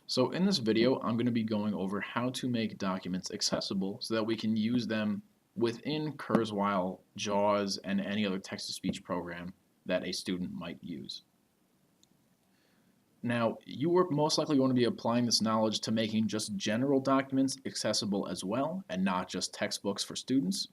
So in this video, I'm going to be going over how to make documents accessible so that we can use them within Kurzweil, JAWS, and any other text-to-speech program that a student might use. Now, you are most likely going to be applying this knowledge to making just general documents accessible as well, and not just textbooks for students.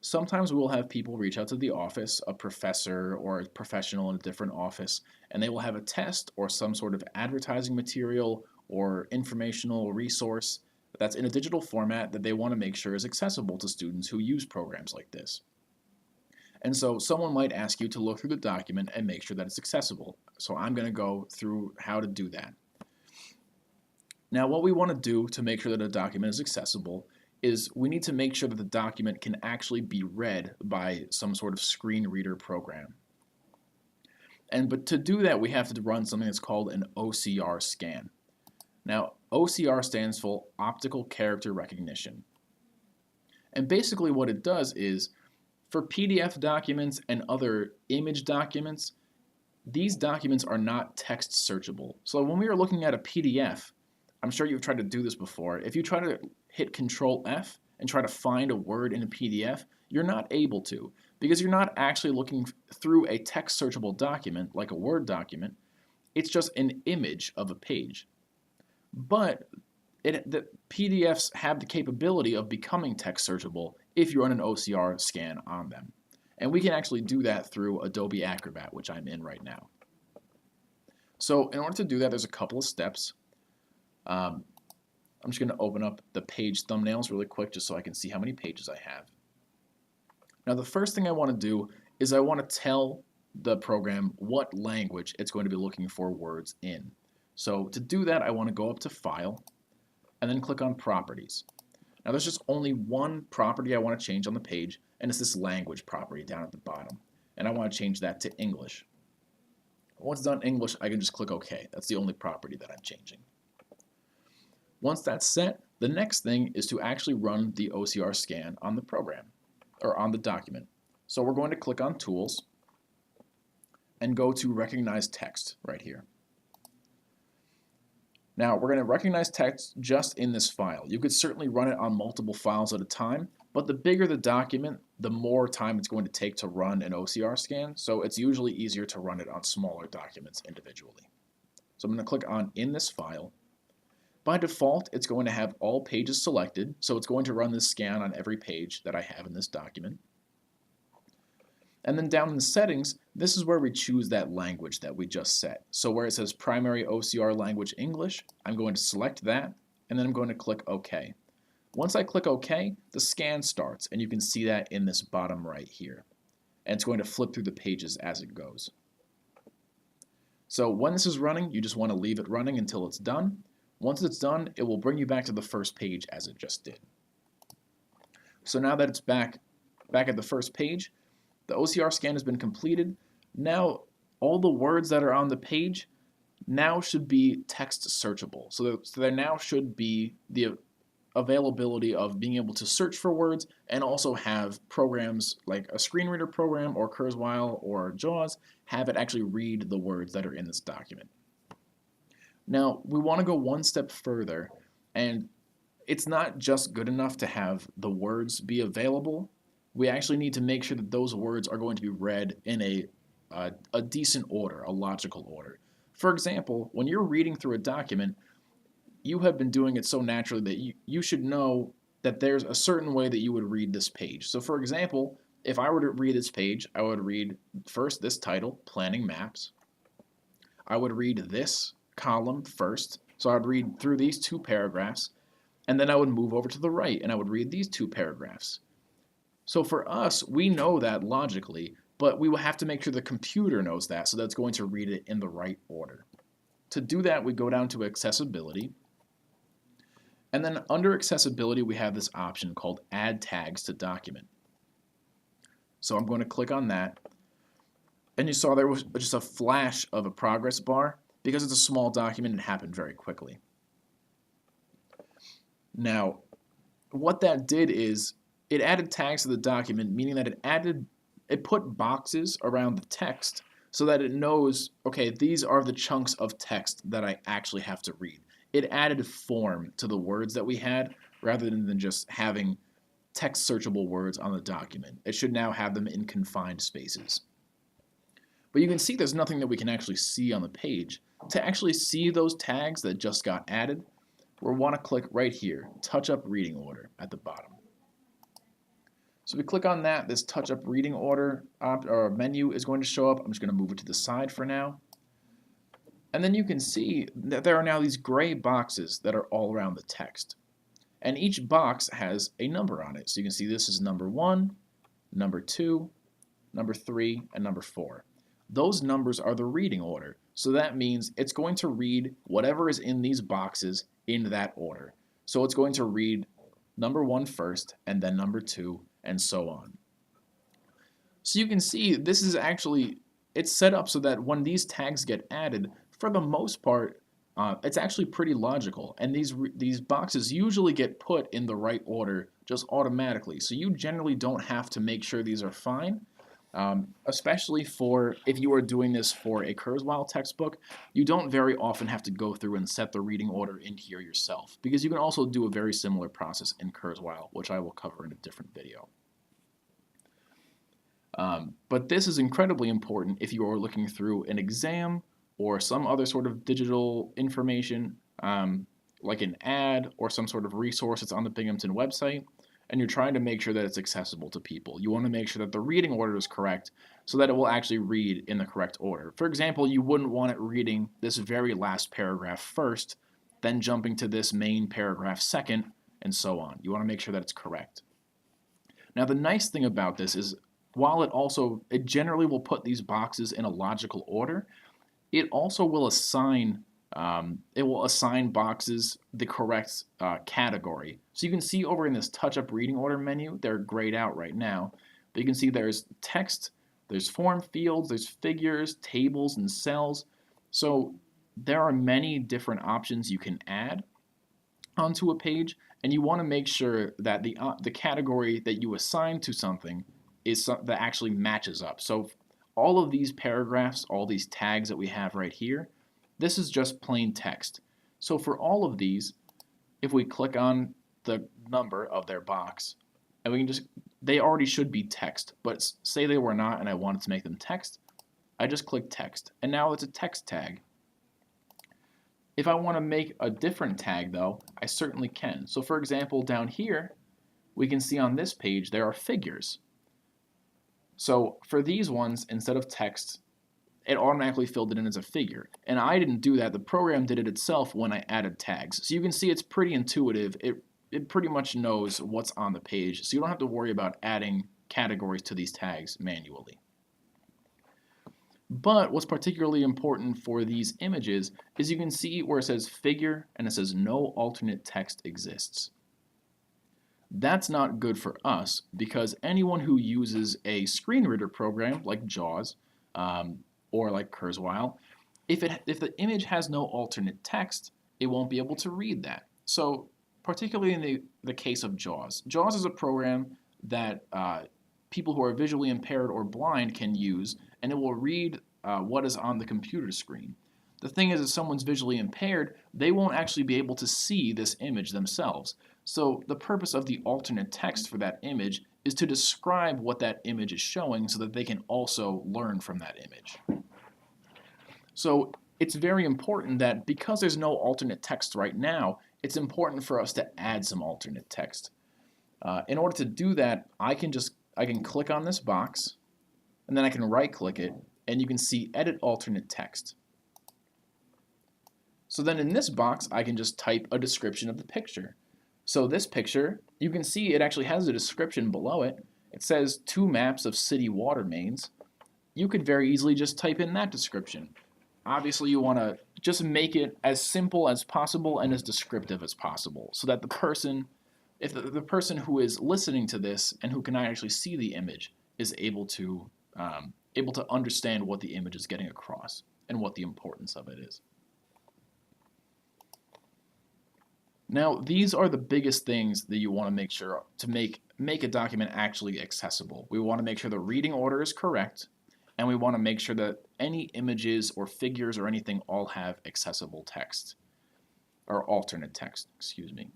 Sometimes we'll have people reach out to the office, a professor or a professional in a different office, and they will have a test or some sort of advertising material or informational resource that's in a digital format that they want to make sure is accessible to students who use programs like this. And so someone might ask you to look through the document and make sure that it's accessible. So I'm going to go through how to do that. Now, what we want to do to make sure that a document is accessible is we need to make sure that the document can actually be read by some sort of screen reader program. But to do that, we have to run something that's called an OCR scan. Now, OCR stands for Optical Character Recognition. And basically what it does is, for PDF documents and other image documents, these documents are not text searchable. So when we are looking at a PDF, I'm sure you've tried to do this before. If you try to hit Control F and try to find a word in a PDF, you're not able to, because you're not actually looking through a text searchable document like a Word document. It's just an image of a page. But the PDFs have the capability of becoming text searchable if you run an OCR scan on them. And we can actually do that through Adobe Acrobat, which I'm in right now. So in order to do that, there's a couple of steps. I'm just going to open up the page thumbnails really quick just so I can see how many pages I have. Now the first thing I want to do is I want to tell the program what language it's going to be looking for words in. So to do that, I want to go up to File and then click on Properties. Now there's just only one property I want to change on the page, and it's this language property down at the bottom. And I want to change that to English. Once it's done English, I can just click OK. That's the only property that I'm changing. Once that's set, the next thing is to actually run the OCR scan on the program, or on the document. So we're going to click on Tools and go to Recognize Text right here. Now we're going to recognize text just in this file. You could certainly run it on multiple files at a time, but the bigger the document, the more time it's going to take to run an OCR scan, so it's usually easier to run it on smaller documents individually. So I'm going to click on In this file. By default, it's going to have all pages selected, so it's going to run this scan on every page that I have in this document. And then down in the settings, this is where we choose that language that we just set. So where it says Primary OCR Language English, I'm going to select that, and then I'm going to click OK. Once I click OK, the scan starts, and you can see that in this bottom right here. And it's going to flip through the pages as it goes. So when this is running, you just want to leave it running until it's done. Once it's done, it will bring you back to the first page as it just did. So now that it's back at the first page, the OCR scan has been completed. Now all the words that are on the page now should be text searchable. So there now should be the availability of being able to search for words and also have programs like a screen reader program or Kurzweil or JAWS have it actually read the words that are in this document. Now we want to go one step further, and it's not just good enough to have the words be available. We actually need to make sure that those words are going to be read in a decent order, a logical order. For example, when you're reading through a document, you have been doing it so naturally that you should know that there's a certain way that you would read this page. So for example, if I were to read this page, I would read first this title, Planning Maps. I would read this column first. So I would read through these two paragraphs, and then I would move over to the right and I would read these two paragraphs. So for us, we know that logically, but we will have to make sure the computer knows that, so that's going to read it in the right order. To do that, we go down to Accessibility, and then under Accessibility, we have this option called Add Tags to Document. So I'm going to click on that, and you saw there was just a flash of a progress bar. Because it's a small document, it happened very quickly. Now, what that did is it added tags to the document, meaning that it put boxes around the text so that it knows, okay, these are the chunks of text that I actually have to read. it added form to the words that we had rather than just having text searchable words on the document. It should now have them in confined spaces. But you can see there's nothing that we can actually see on the page. To actually see those tags that just got added, we'll want to click right here, Touch Up Reading Order at the bottom. So we click on that, this Touch Up Reading Order menu is going to show up. I'm just going to move it to the side for now. And then you can see that there are now these gray boxes that are all around the text. And each box has a number on it. So you can see this is number 1, number 2, number 3, and number 4. Those numbers are the reading order. So that means it's going to read whatever is in these boxes in that order. So it's going to read number 1 first, and then number 2, and so on. So you can see this is actually, it's set up so that when these tags get added, for the most part, it's actually pretty logical. And these boxes usually get put in the right order just automatically. So you generally don't have to make sure these are fine. Especially for if you are doing this for a Kurzweil textbook, you don't very often have to go through and set the reading order in here yourself, because you can also do a very similar process in Kurzweil, which I will cover in a different video. But this is incredibly important if you are looking through an exam or some other sort of digital information, like an ad or some sort of resource that's on the Binghamton website, and you're trying to make sure that it's accessible to people. You want to make sure that the reading order is correct so that it will actually read in the correct order. For example, you wouldn't want it reading this very last paragraph first, then jumping to this main paragraph second, and so on. You want to make sure that it's correct. Now, the nice thing about this is while it generally will put these boxes in a logical order, it also will assign boxes the correct category. So you can see over in this Touch Up Reading Order menu, they're grayed out right now, but you can see there's text, there's form fields, there's figures, tables, and cells. So there are many different options you can add onto a page, and you want to make sure that the category that you assign to something is that actually matches up. So all of these paragraphs, all these tags that we have right here, this is just plain text. So for all of these, if we click on the number of their box, and they already should be text, but say they were not and I wanted to make them text, I just click text, and now it's a text tag. If I want to make a different tag though, I certainly can. So for example, down here, we can see on this page there are figures. So for these ones, instead of text, it automatically filled it in as a figure. And I didn't do that. The program did it itself when I added tags. So you can see it's pretty intuitive. It pretty much knows what's on the page. So you don't have to worry about adding categories to these tags manually. But what's particularly important for these images is you can see where it says figure and it says no alternate text exists. That's not good for us because anyone who uses a screen reader program like JAWS or like Kurzweil, if the image has no alternate text, it won't be able to read that. So particularly in the case of JAWS. JAWS is a program that people who are visually impaired or blind can use, and it will read what is on the computer screen. The thing is, if someone's visually impaired, they won't actually be able to see this image themselves. So the purpose of the alternate text for that image is to describe what that image is showing so that they can also learn from that image. So it's very important that because there's no alternate text right now, it's important for us to add some alternate text. In order to do that, I can click on this box, and then I can right-click it, and you can see Edit Alternate Text. So then in this box, I can just type a description of the picture. So this picture, you can see it actually has a description below it. It says 2 maps of city water mains. You could very easily just type in that description. Obviously, you want to just make it as simple as possible and as descriptive as possible so that the person, if the person who is listening to this and who can actually see the image is able to understand what the image is getting across and what the importance of it is. Now, these are the biggest things that you want to make sure to make a document actually accessible. We want to make sure the reading order is correct, and we want to make sure that any images or figures or anything all have accessible text. or alternate text, excuse me.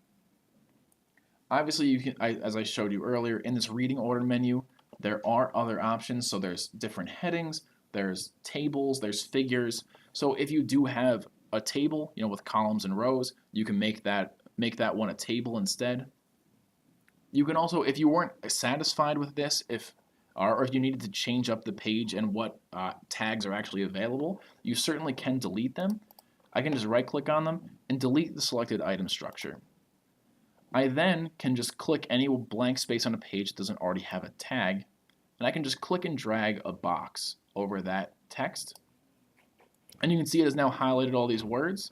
Obviously, you can, as I showed you earlier, in this reading order menu, there are other options. So there's different headings, there's tables, there's figures. So if you do have a table, with columns and rows, you can make that one a table instead. You can also, if you weren't satisfied with this, or if you needed to change up the page and what tags are actually available, you certainly can delete them. I can just right-click on them and delete the selected item structure. I then can just click any blank space on a page that doesn't already have a tag, and I can just click and drag a box over that text. And you can see it has now highlighted all these words.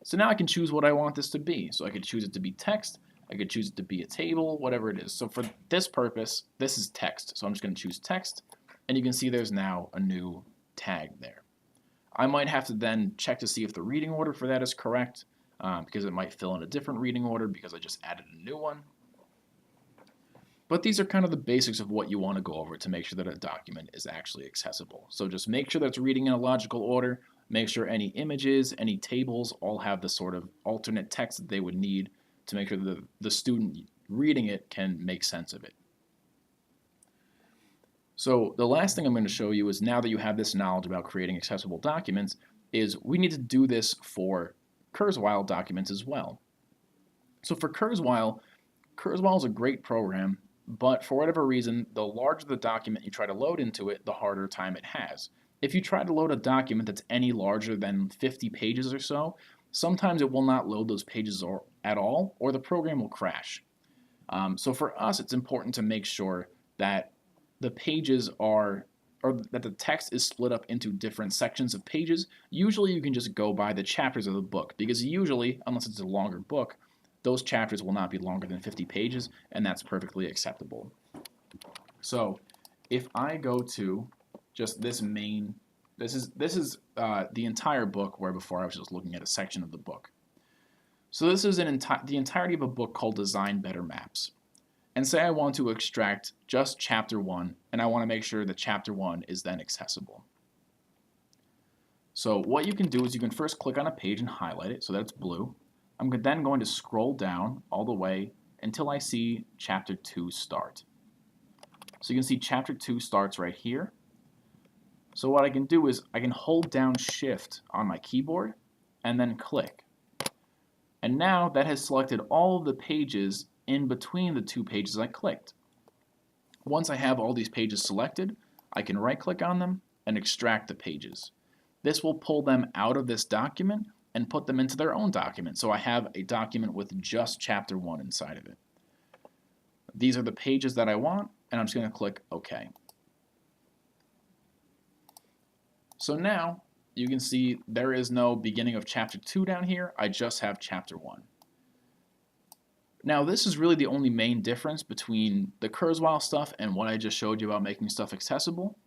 So now I can choose what I want this to be. So I could choose it to be text, I could choose it to be a table, whatever it is. So for this purpose, this is text. So I'm just going to choose text, and you can see there's now a new tag there. I might have to then check to see if the reading order for that is correct, because it might fill in a different reading order because I just added a new one. But these are kind of the basics of what you want to go over to make sure that a document is actually accessible. So just make sure that it's reading in a logical order, make sure any images, any tables all have the sort of alternate text that they would need to make sure that the student reading it can make sense of it. So the last thing I'm going to show you is, now that you have this knowledge about creating accessible documents, is we need to do this for Kurzweil documents as well. So for Kurzweil is a great program, but for whatever reason, the larger the document you try to load into it, the harder time it has. If you try to load a document that's any larger than 50 pages or so, sometimes it will not load those pages at all, or the program will crash. So for us, it's important to make sure that the pages or that the text is split up into different sections of pages. Usually you can just go by the chapters of the book, because usually, unless it's a longer book, those chapters will not be longer than 50 pages, and that's perfectly acceptable. So if I go to just this main, this is the entire book, where before I was just looking at a section of the book. So this is the entirety of a book called Design Better Maps. And say I want to extract just chapter 1, and I want to make sure that chapter 1 is then accessible. So what you can do is you can first click on a page and highlight it so that it's blue. I'm then going to scroll down all the way until I see chapter 2 start. So you can see chapter 2 starts right here. So what I can do is I can hold down Shift on my keyboard and then click. And now that has selected all of the pages in between the two pages I clicked. Once I have all these pages selected, I can right-click on them and extract the pages. This will pull them out of this document and put them into their own document. So I have a document with just chapter 1 inside of it. These are the pages that I want, and I'm just going to click OK. So now you can see there is no beginning of chapter 2 down here. I just have chapter 1. Now this is really the only main difference between the Kurzweil stuff and what I just showed you about making stuff accessible.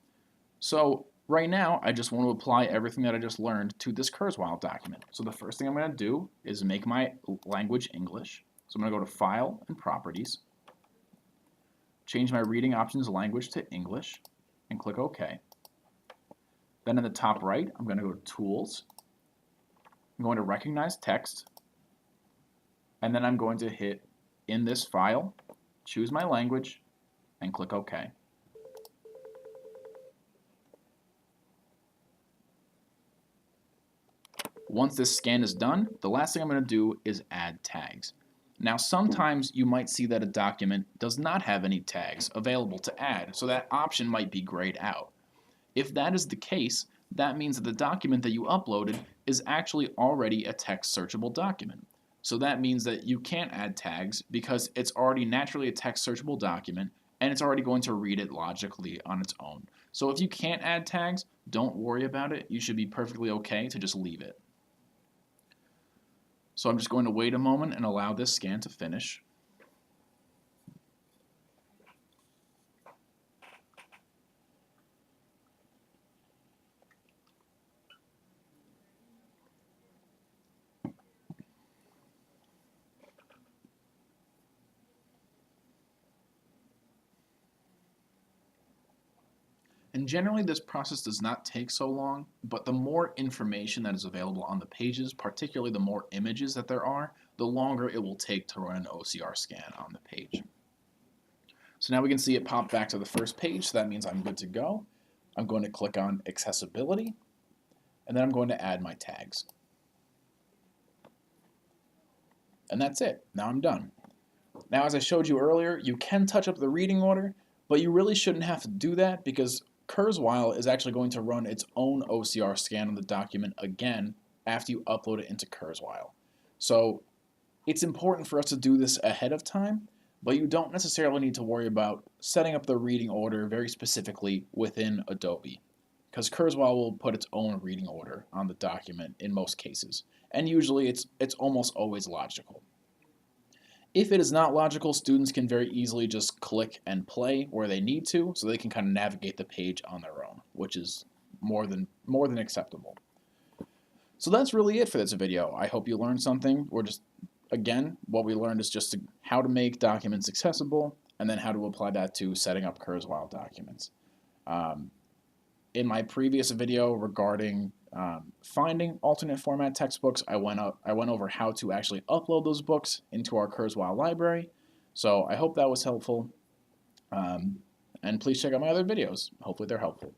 So right now I just want to apply everything that I just learned to this Kurzweil document. So the first thing I'm going to do is make my language English. So I'm going to go to File and Properties, change my reading options language to English, and click OK. Then in the top right, I'm going to go to Tools. I'm going to Recognize Text, and then I'm going to hit in this file, choose my language, and click OK. Once this scan is done, the last thing I'm going to do is add tags. Now sometimes you might see that a document does not have any tags available to add, so that option might be grayed out. If that is the case, that means that the document that you uploaded is actually already a text searchable document. So that means that you can't add tags because it's already naturally a text searchable document, and it's already going to read it logically on its own. So if you can't add tags, don't worry about it. You should be perfectly okay to just leave it. So I'm just going to wait a moment and allow this scan to finish. And generally this process does not take so long, but the more information that is available on the pages, particularly the more images that there are, the longer it will take to run an OCR scan on the page. So now we can see it pop back to the first page, so that means I'm good to go. I'm going to click on Accessibility, and then I'm going to add my tags. And that's it. Now I'm done. Now, as I showed you earlier, you can touch up the reading order, but you really shouldn't have to do that because Kurzweil is actually going to run its own OCR scan on the document again after you upload it into Kurzweil. So it's important for us to do this ahead of time, but you don't necessarily need to worry about setting up the reading order very specifically within Adobe, because Kurzweil will put its own reading order on the document in most cases, and usually it's almost always logical. If it is not logical, students can very easily just click and play where they need to, so they can kind of navigate the page on their own, which is more than acceptable. So that's really it for this video. I hope you learned something. Again, what we learned is just how to make documents accessible, and then how to apply that to setting up Kurzweil documents. In my previous video regarding finding alternate format textbooks, I went over how to actually upload those books into our Kurzweil library. So I hope that was helpful. And please check out my other videos. Hopefully they're helpful.